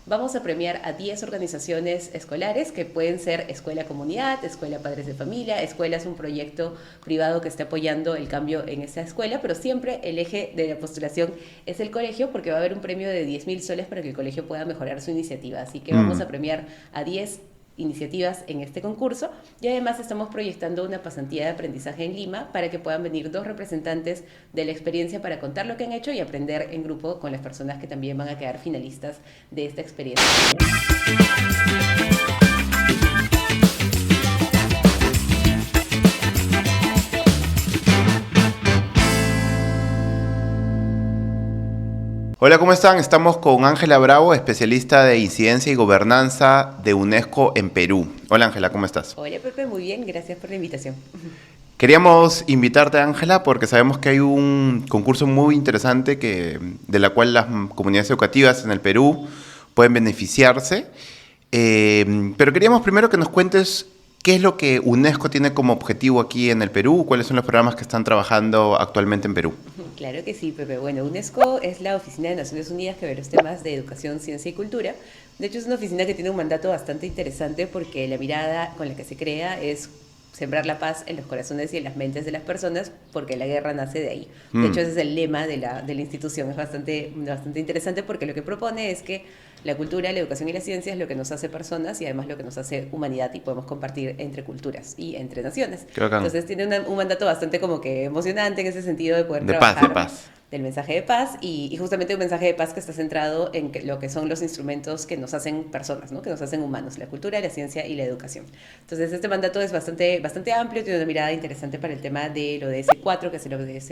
vamos a premiar a 10 organizaciones escolares que pueden ser Escuela Comunidad, Escuela Padres de Familia. Escuela es un proyecto privado que está apoyando el cambio en esa escuela, pero siempre el eje de la postulación es el colegio, porque va a haber un premio de 10.000 soles para que el colegio pueda mejorar su iniciativa. Así que vamos a premiar a 10 iniciativas en este concurso, y además estamos proyectando una pasantía de aprendizaje en Lima para que puedan venir 2 representantes de la experiencia para contar lo que han hecho y aprender en grupo con las personas que también van a quedar finalistas de esta experiencia. Hola, ¿cómo están? Estamos con Ángela Bravo, especialista de incidencia y gobernanza de UNESCO en Perú. Hola, Ángela, ¿cómo estás? Hola, Pepe, muy bien, gracias por la invitación. Queríamos invitarte, Ángela, porque sabemos que hay un concurso muy interesante de la cual las comunidades educativas en el Perú pueden beneficiarse. Pero queríamos primero que nos cuentes qué es lo que UNESCO tiene como objetivo aquí en el Perú, cuáles son los programas que están trabajando actualmente en Perú. Claro que sí, Pepe. Bueno, UNESCO es la Oficina de Naciones Unidas que ve los temas de educación, ciencia y cultura. De hecho, es una oficina que tiene un mandato bastante interesante porque la mirada con la que se crea es sembrar la paz en los corazones y en las mentes de las personas, porque la guerra nace de ahí. De hecho, ese es el lema de la institución. Es bastante interesante porque lo que propone es que la cultura, la educación y la ciencia es lo que nos hace personas y además lo que nos hace humanidad, y podemos compartir entre culturas y entre naciones. Qué bacán. Entonces tiene un mandato bastante como que emocionante en ese sentido de poder De trabajar paz. del mensaje de paz, y justamente un mensaje de paz que está centrado en lo que son los instrumentos que nos hacen personas, ¿no? Que nos hacen humanos: la cultura, la ciencia y la educación. Entonces este mandato es bastante amplio, tiene una mirada interesante para el tema del ODS 4, que es el ODS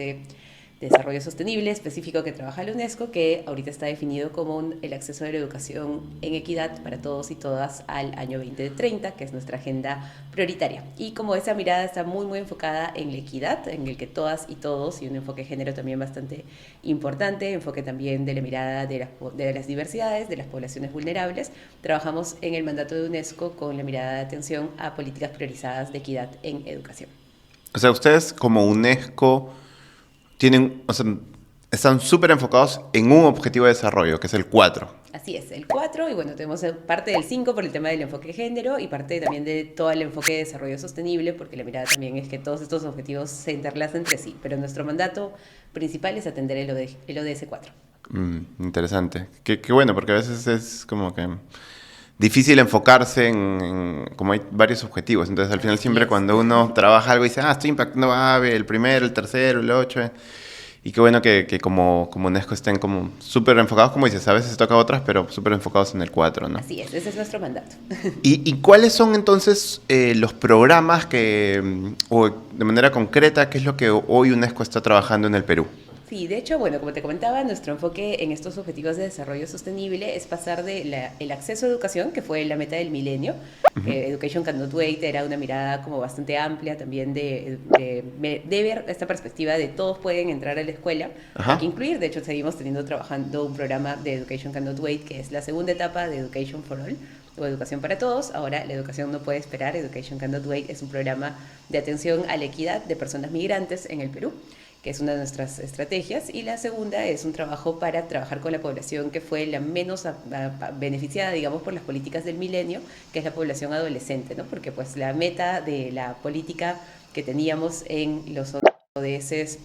de Desarrollo Sostenible específico que trabaja la UNESCO, que ahorita está definido como el acceso a la educación en equidad para todos y todas al año 2030, que es nuestra agenda prioritaria. Y como esa mirada está muy enfocada en la equidad, en el que todas y todos, y un enfoque de género también bastante importante, enfoque también de la mirada de las diversidades, de las poblaciones vulnerables, trabajamos en el mandato de UNESCO con la mirada de atención a políticas priorizadas de equidad en educación. O sea, ustedes como UNESCO están súper enfocados en un objetivo de desarrollo, que es el 4. Así es, el 4, y bueno, tenemos parte del 5 por el tema del enfoque de género y parte también de todo el enfoque de desarrollo sostenible, porque la mirada también es que todos estos objetivos se interlazan entre sí, pero nuestro mandato principal es atender el ODS 4. Interesante. Qué bueno, porque a veces es como que difícil enfocarse como hay varios objetivos. Entonces, al final siempre cuando uno trabaja algo y dice, estoy impactando AVE, el primero, el tercero, el 8. Y qué bueno que como UNESCO estén como súper enfocados, como dices, a veces se toca otras, pero súper enfocados en el 4, ¿no? Así es, ese es nuestro mandato. ¿Y cuáles son entonces los programas o de manera concreta, qué es lo que hoy UNESCO está trabajando en el Perú? Sí, de hecho, bueno, como te comentaba, nuestro enfoque en estos objetivos de desarrollo sostenible es pasar el acceso a educación, que fue la meta del milenio. Education Cannot Wait era una mirada como bastante amplia también de ver esta perspectiva de todos pueden entrar a la escuela. Hay que incluir, de hecho, seguimos trabajando un programa de Education Cannot Wait, que es la segunda etapa de Education for All, o Educación para Todos. Ahora la educación no puede esperar. Education Cannot Wait es un programa de atención a la equidad de personas migrantes en el Perú, que es una de nuestras estrategias, y la segunda es un trabajo para trabajar con la población que fue la menos beneficiada, digamos, por las políticas del milenio, que es la población adolescente, ¿no? Porque pues la meta de la política que teníamos en los ODS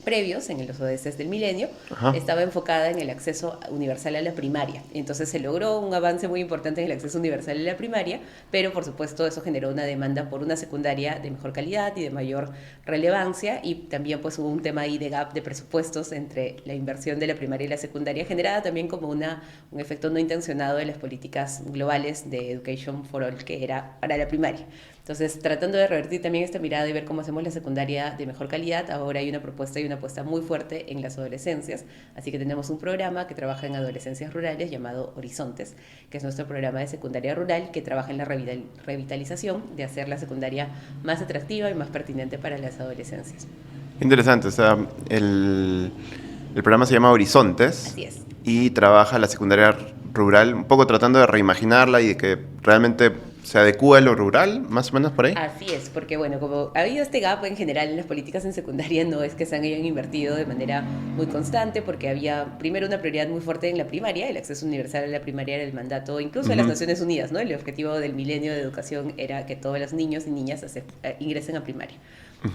previos, en los ODS del milenio, estaba enfocada en el acceso universal a la primaria. Entonces se logró un avance muy importante en el acceso universal a la primaria, pero por supuesto eso generó una demanda por una secundaria de mejor calidad y de mayor relevancia, y también pues hubo un tema ahí de gap de presupuestos entre la inversión de la primaria y la secundaria, generada también como un efecto no intencionado de las políticas globales de Education for All, que era para la primaria. Entonces, tratando de revertir también esta mirada y ver cómo hacemos la secundaria de mejor calidad, ahora hay una propuesta y una apuesta muy fuerte en las adolescencias. Así que tenemos un programa que trabaja en adolescencias rurales llamado Horizontes, que es nuestro programa de secundaria rural que trabaja en la revitalización de hacer la secundaria más atractiva y más pertinente para las adolescencias. Interesante, o sea, el programa se llama Horizontes. Así es. Y trabaja la secundaria rural, un poco tratando de reimaginarla y de que realmente se adecúa a lo rural, más o menos por ahí. Así es, porque bueno, como ha habido este gap en general en las políticas en secundaria, no es que se hayan invertido de manera muy constante, porque había primero una prioridad muy fuerte en la primaria, el acceso universal a la primaria era el mandato incluso de las Naciones Unidas, ¿no? El objetivo del milenio de educación era que todos los niños y niñas ingresen a primaria.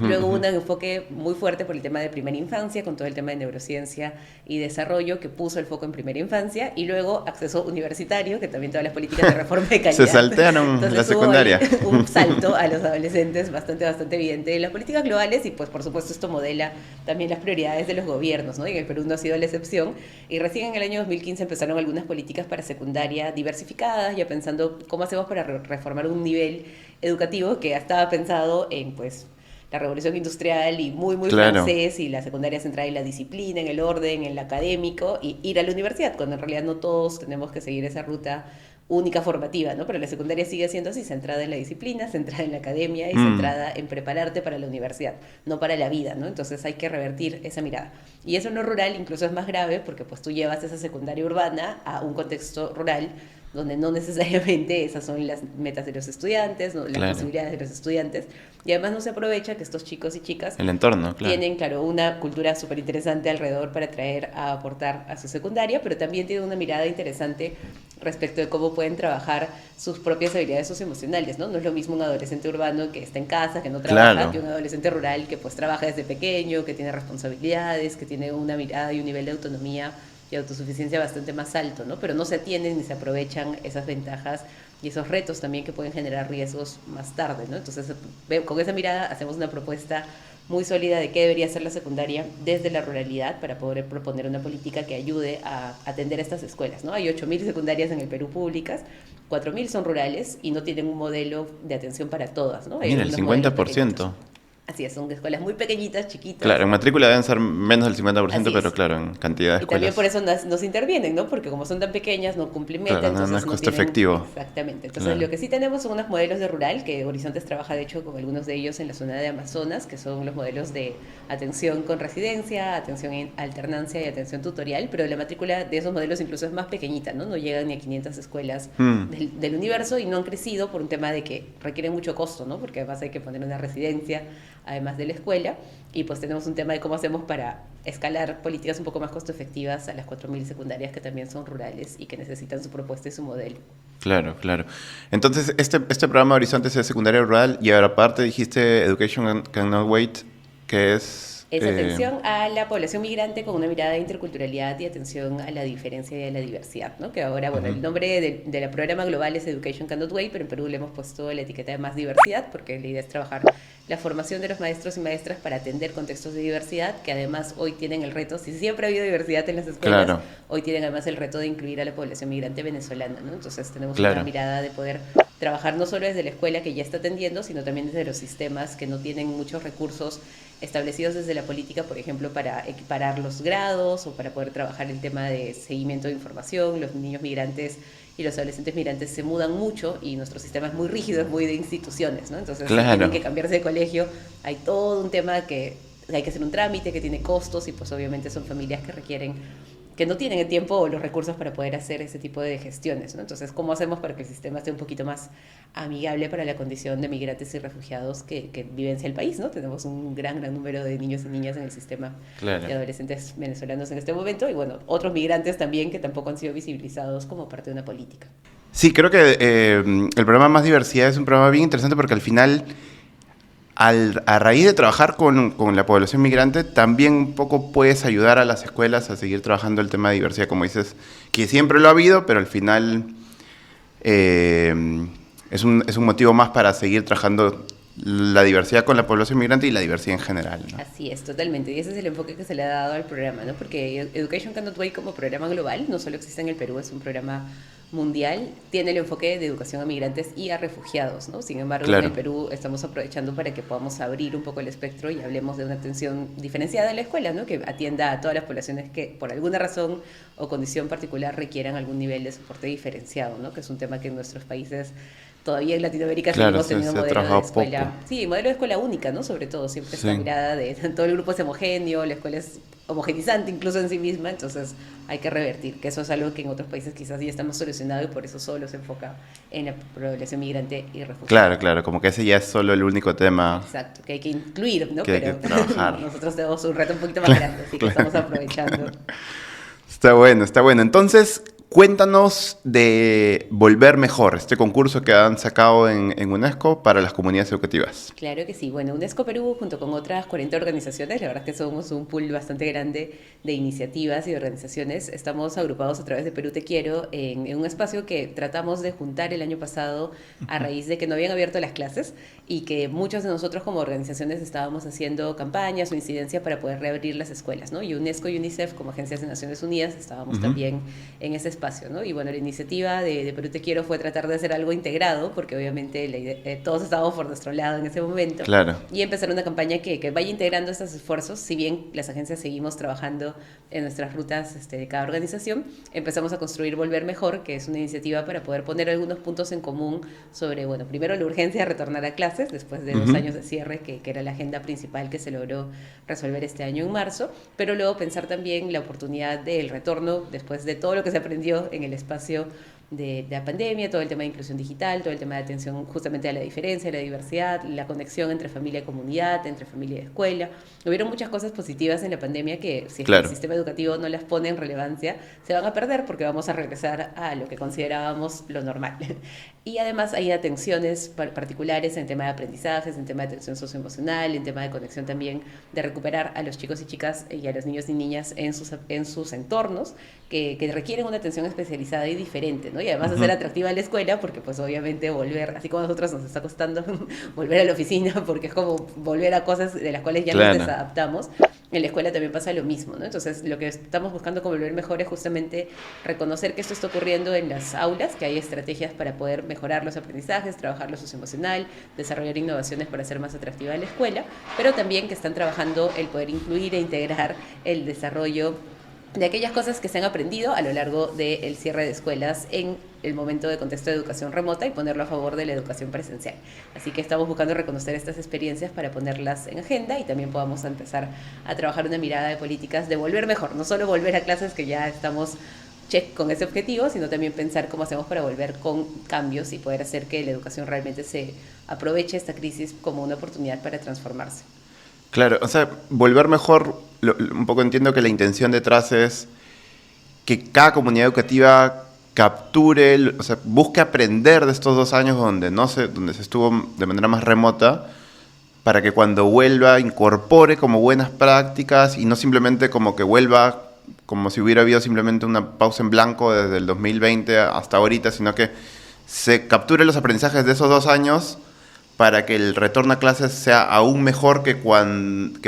Luego hubo un enfoque muy fuerte por el tema de primera infancia, con todo el tema de neurociencia y desarrollo, que puso el foco en primera infancia, y luego acceso universitario, que también todas las políticas de reforma de calidad. Se saltearon la secundaria. Hubo un salto a los adolescentes bastante evidente en las políticas globales, y pues por supuesto esto modela también las prioridades de los gobiernos, ¿no? Y en el Perú no ha sido la excepción, y recién en el año 2015 empezaron algunas políticas para secundaria diversificadas, ya pensando cómo hacemos para reformar un nivel educativo que estaba pensado en pues la revolución industrial y muy francés, y la secundaria centrada en la disciplina, en el orden, en lo académico, y ir a la universidad, cuando en realidad no todos tenemos que seguir esa ruta única formativa, ¿no? Pero la secundaria sigue siendo así, centrada en la disciplina, centrada en la academia y centrada en prepararte para la universidad, no para la vida, ¿no? Entonces hay que revertir esa mirada. Y eso en lo rural incluso es más grave, porque pues tú llevas esa secundaria urbana a un contexto rural donde no necesariamente esas son las metas de los estudiantes, ¿no? Las posibilidades de los estudiantes, y además no se aprovecha que estos chicos y chicas el entorno, tienen, claro, una cultura súper interesante alrededor para traer a aportar a su secundaria, pero también tienen una mirada interesante respecto de cómo pueden trabajar sus propias habilidades socioemocionales, ¿no? No es lo mismo un adolescente urbano que está en casa, que no trabaja, que un adolescente rural que pues trabaja desde pequeño, que tiene responsabilidades, que tiene una mirada y un nivel de autonomía y autosuficiencia bastante más alto, ¿no? Pero no se atienden ni se aprovechan esas ventajas y esos retos también que pueden generar riesgos más tarde, ¿no? Entonces, con esa mirada hacemos una propuesta muy sólida de qué debería ser la secundaria desde la ruralidad, para poder proponer una política que ayude a atender estas escuelas, ¿no? Hay 8.000 secundarias en el Perú públicas, 4.000 son rurales y no tienen un modelo de atención para todas, ¿no? Mira, el 50%. Así es, son escuelas muy pequeñitas, chiquitas. Claro, en matrícula deben ser menos del 50%, pero claro, en cantidad de escuelas. Y también por eso nos intervienen, ¿no? Porque como son tan pequeñas, no cumplen meta. Claro, no es costo efectivo. Exactamente. Entonces, lo que sí tenemos son unos modelos de rural, que Horizontes trabaja, de hecho, con algunos de ellos en la zona de Amazonas, que son los modelos de atención con residencia, atención en alternancia y atención tutorial, pero la matrícula de esos modelos incluso es más pequeñita, ¿no? No llegan ni a 500 escuelas del universo, y no han crecido por un tema de que requieren mucho costo, ¿no? Porque además hay que poner una residencia, además de la escuela, y pues tenemos un tema de cómo hacemos para escalar políticas un poco más costo efectivas a las 4.000 secundarias que también son rurales y que necesitan su propuesta y su modelo. Claro, claro. Entonces, este programa Horizontes es secundaria rural, y ahora aparte dijiste Education Cannot Wait, que es... Es atención a la población migrante con una mirada de interculturalidad y atención a la diferencia y a la diversidad, ¿no? Que ahora, bueno, el nombre del programa global es Education Cannot Wait, pero en Perú le hemos puesto la etiqueta de más diversidad, porque la idea es trabajar la formación de los maestros y maestras para atender contextos de diversidad, que además hoy tienen el reto, si siempre ha habido diversidad en las escuelas, hoy tienen además el reto de incluir a la población migrante venezolana, ¿no? Entonces tenemos una mirada de poder trabajar no solo desde la escuela, que ya está atendiendo, sino también desde los sistemas que no tienen muchos recursos establecidos desde la política, por ejemplo, para equiparar los grados o para poder trabajar el tema de seguimiento de información. Los niños migrantes y los adolescentes migrantes se mudan mucho y nuestro sistema es muy rígido, es muy de instituciones, ¿no? Entonces, si tienen que cambiarse de colegio, hay todo un tema que hay que hacer un trámite, que tiene costos, y pues obviamente son familias que requieren, que no tienen el tiempo o los recursos para poder hacer ese tipo de gestiones, ¿no? Entonces, ¿cómo hacemos para que el sistema esté un poquito más amigable para la condición de migrantes y refugiados que vivencia el país, ¿no? Tenemos un gran número de niños y niñas en el sistema de adolescentes venezolanos en este momento, y bueno, otros migrantes también que tampoco han sido visibilizados como parte de una política. Sí, creo que el programa Más Diversidad es un programa bien interesante, porque al final, a raíz de trabajar con la población migrante, también un poco puedes ayudar a las escuelas a seguir trabajando el tema de diversidad, como dices, que siempre lo ha habido, pero al final es un motivo más para seguir trabajando la diversidad con la población migrante y la diversidad en general, ¿no? Así es, totalmente. Y ese es el enfoque que se le ha dado al programa, ¿no? Porque Education Cannot Wait, como programa global, no solo existe en el Perú, es un programa mundial, tiene el enfoque de educación a migrantes y a refugiados, ¿no? Sin embargo, en el Perú estamos aprovechando para que podamos abrir un poco el espectro y hablemos de una atención diferenciada en la escuela, ¿no? Que atienda a todas las poblaciones que por alguna razón o condición particular requieran algún nivel de soporte diferenciado, ¿no? Que es un tema que en nuestros países todavía en Latinoamérica Claro, seguimos teniendo se ha modelo de trabajado escuela, poco. sí, modelo de escuela única, ¿no? Sobre todo, siempre esta Sí. mirada de todo el grupo es homogéneo, la escuela es homogenizante incluso en sí misma, entonces hay que revertir, que eso es algo que en otros países quizás ya estamos solucionado y por eso solo se enfoca en la población migrante y refugiada. Claro, claro, como que ese ya es solo el único tema Exacto, que hay que incluir, ¿no? que hay que Pero trabajar. nosotros tenemos un reto un poquito más Claro, grande, así que claro. estamos aprovechando. Está bueno, está bueno. Entonces, cuéntanos de Volver Mejor, este concurso que han sacado en UNESCO para las comunidades educativas. Claro que sí. Bueno, UNESCO Perú, junto con otras 40 organizaciones, la verdad es que somos un pool bastante grande de iniciativas y de organizaciones. Estamos agrupados a través de Perú Te Quiero en un espacio que tratamos de juntar el año pasado a raíz de que no habían abierto las clases y que muchos de nosotros como organizaciones estábamos haciendo campañas o incidencias para poder reabrir las escuelas, ¿no? Y UNESCO y UNICEF, como agencias de Naciones Unidas, estábamos Ujú. también en ese espacio, ¿no? Y bueno, la iniciativa de Perú Te Quiero fue tratar de hacer algo integrado, porque obviamente todos estábamos por nuestro lado en ese momento, Claro. y empezar una campaña que vaya integrando estos esfuerzos, si bien las agencias seguimos trabajando en nuestras rutas de cada organización, empezamos a construir Volver Mejor, que es una iniciativa para poder poner algunos puntos en común sobre, bueno, primero la urgencia de retornar a clases después de 2 años de cierre, que era la agenda principal que se logró resolver este año en marzo, pero luego pensar también la oportunidad del retorno después de todo lo que se aprendió en el espacio de la pandemia, todo el tema de inclusión digital, todo el tema de atención justamente a la diferencia, a la diversidad, la conexión entre familia y comunidad, entre familia y escuela. Hubieron muchas cosas positivas en la pandemia que si es que el Claro. sistema educativo no las pone en relevancia, se van a perder porque vamos a regresar a lo que considerábamos lo normal. Y además hay atenciones particulares en tema de aprendizajes, en tema de atención socioemocional, en tema de conexión también, de recuperar a los chicos y chicas y a los niños y niñas en sus entornos que requieren una atención especializada y diferente, ¿no? Y además hacer atractiva la escuela, porque pues obviamente volver, así como a nosotros nos está costando volver a la oficina, porque es como volver a cosas de las cuales ya nos Claro. desadaptamos, en la escuela también pasa lo mismo, ¿no? Entonces lo que estamos buscando como Volver Mejor es justamente reconocer que esto está ocurriendo en las aulas, que hay estrategias para poder mejorar los aprendizajes, trabajar lo socioemocional, desarrollar innovaciones para hacer más atractiva la escuela, pero también que están trabajando el poder incluir e integrar el desarrollo de aquellas cosas que se han aprendido a lo largo del cierre de escuelas en el momento de contexto de educación remota y ponerlo a favor de la educación presencial. Así que estamos buscando reconocer estas experiencias para ponerlas en agenda y también podamos empezar a trabajar una mirada de políticas de volver mejor, no solo volver a clases que ya estamos check con ese objetivo, sino también pensar cómo hacemos para volver con cambios y poder hacer que la educación realmente se aproveche esta crisis como una oportunidad para transformarse. Claro, o sea, Volver Mejor, un poco entiendo que la intención detrás es que cada comunidad educativa capture, o sea, busque aprender de estos 2 años donde se estuvo de manera más remota, para que cuando vuelva incorpore como buenas prácticas y no simplemente como que vuelva como si hubiera habido simplemente una pausa en blanco desde el 2020 hasta ahorita, sino que se capture los aprendizajes de esos 2 años para que el retorno a clases sea aún mejor que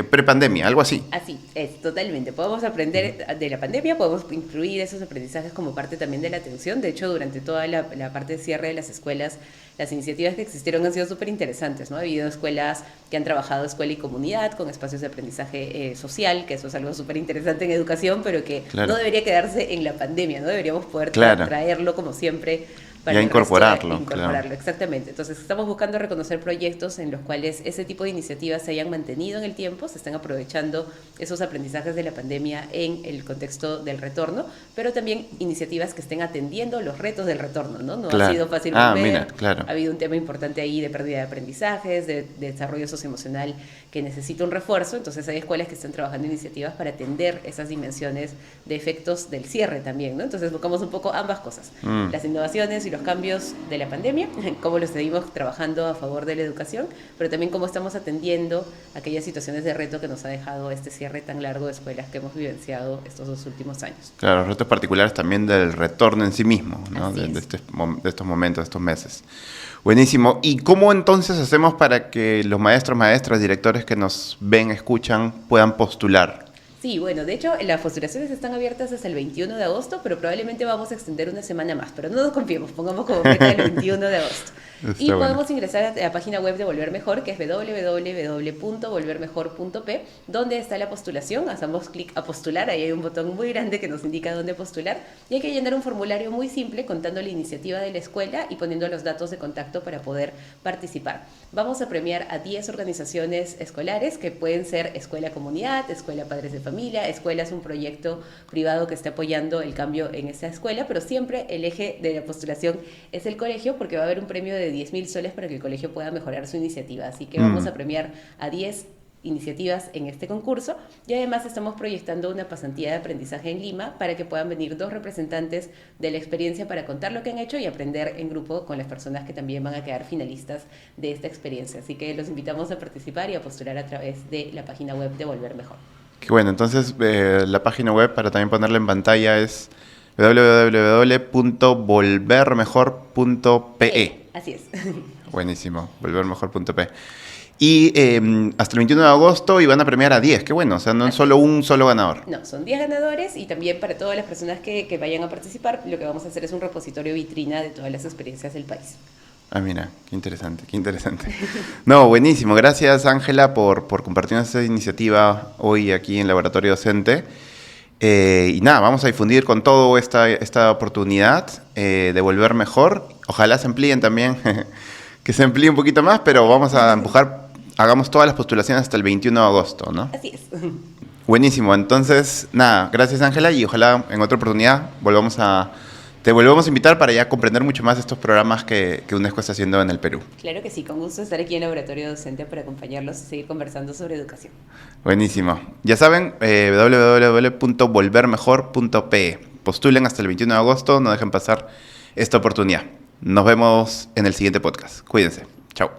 pre-pandemia, algo así. Así es, totalmente. Podemos aprender de la pandemia, podemos incluir esos aprendizajes como parte también de la atención. De hecho, durante toda la parte de cierre de las escuelas, las iniciativas que existieron han sido súper interesantes, ¿no? Ha habido escuelas que han trabajado escuela y comunidad con espacios de aprendizaje social, que eso es algo súper interesante en educación, pero que Claro. no debería quedarse en la pandemia, ¿no? Deberíamos poder Claro. traerlo como siempre para Ya el resto incorporarlo, incorporarlo, claro. exactamente. Entonces estamos buscando reconocer proyectos en los cuales ese tipo de iniciativas se hayan mantenido en el tiempo, se están aprovechando esos aprendizajes de la pandemia en el contexto del retorno, pero también iniciativas que estén atendiendo los retos del retorno, ¿no? No Claro. ha sido fácil Ah, volver, mira, claro. ha habido un tema importante ahí de pérdida de aprendizajes, de desarrollo socioemocional que necesita un refuerzo, entonces hay escuelas que están trabajando iniciativas para atender esas dimensiones de efectos del cierre también, ¿no? Entonces buscamos un poco ambas cosas, las innovaciones y los cambios de la pandemia, cómo los seguimos trabajando a favor de la educación, pero también cómo estamos atendiendo aquellas situaciones de reto que nos ha dejado este cierre tan largo de escuelas que hemos vivenciado estos 2 últimos años. Claro, los retos particulares también del retorno en sí mismo, ¿no? Así es. De estos momentos, de estos meses. Buenísimo. ¿Y cómo entonces hacemos para que los maestros, maestras, directores que nos ven, escuchan, puedan postular? Sí, bueno, de hecho las postulaciones están abiertas hasta el 21 de agosto, pero probablemente vamos a extender una semana más, pero no nos confiemos, pongamos como meta el 21 de agosto. Y podemos ingresar a la página web de Volver Mejor, que es www.volvermejor.p, donde está la postulación. Hacemos clic a postular, ahí hay un botón muy grande que nos indica dónde postular, y hay que llenar un formulario muy simple contando la iniciativa de la escuela y poniendo los datos de contacto para poder participar. Vamos a premiar a 10 organizaciones escolares, que pueden ser Escuela Comunidad, Escuela Padres de Familia. Escuela es un proyecto privado que está apoyando el cambio en esa escuela, pero siempre el eje de la postulación es el colegio, porque va a haber un premio de 10.000 soles para que el colegio pueda mejorar su iniciativa. Así que vamos a premiar a 10 iniciativas en este concurso, y además estamos proyectando una pasantía de aprendizaje en Lima para que puedan venir 2 representantes de la experiencia para contar lo que han hecho y aprender en grupo con las personas que también van a quedar finalistas de esta experiencia. Así que los invitamos a participar y a postular a través de la página web de Volver Mejor. Qué bueno, entonces la página web, para también ponerla en pantalla, es www.volvermejor.pe. Así es. Buenísimo, volvermejor.pe. Y hasta el 21 de agosto iban a premiar a 10, qué bueno, o sea, no es solo un solo ganador. No, son 10 ganadores, y también para todas las personas que vayan a participar, lo que vamos a hacer es un repositorio vitrina de todas las experiencias del país. Ah, mira, qué interesante, qué interesante. No, buenísimo, gracias Ángela por compartirnos esta iniciativa hoy aquí en Laboratorio Docente. Y nada, vamos a difundir con todo esta oportunidad de Volver Mejor. Ojalá se amplíen también, que se amplíe un poquito más, pero vamos a empujar, hagamos todas las postulaciones hasta el 21 de agosto, ¿no? Así es. Buenísimo, entonces, nada, gracias Ángela, y ojalá en otra oportunidad te volvemos a invitar para ya comprender mucho más estos programas que UNESCO está haciendo en el Perú. Claro que sí, con gusto estar aquí en Laboratorio Docente para acompañarlos y seguir conversando sobre educación. Buenísimo. Ya saben, www.volvermejor.pe. Postulen hasta el 21 de agosto, no dejen pasar esta oportunidad. Nos vemos en el siguiente podcast. Cuídense. Chao.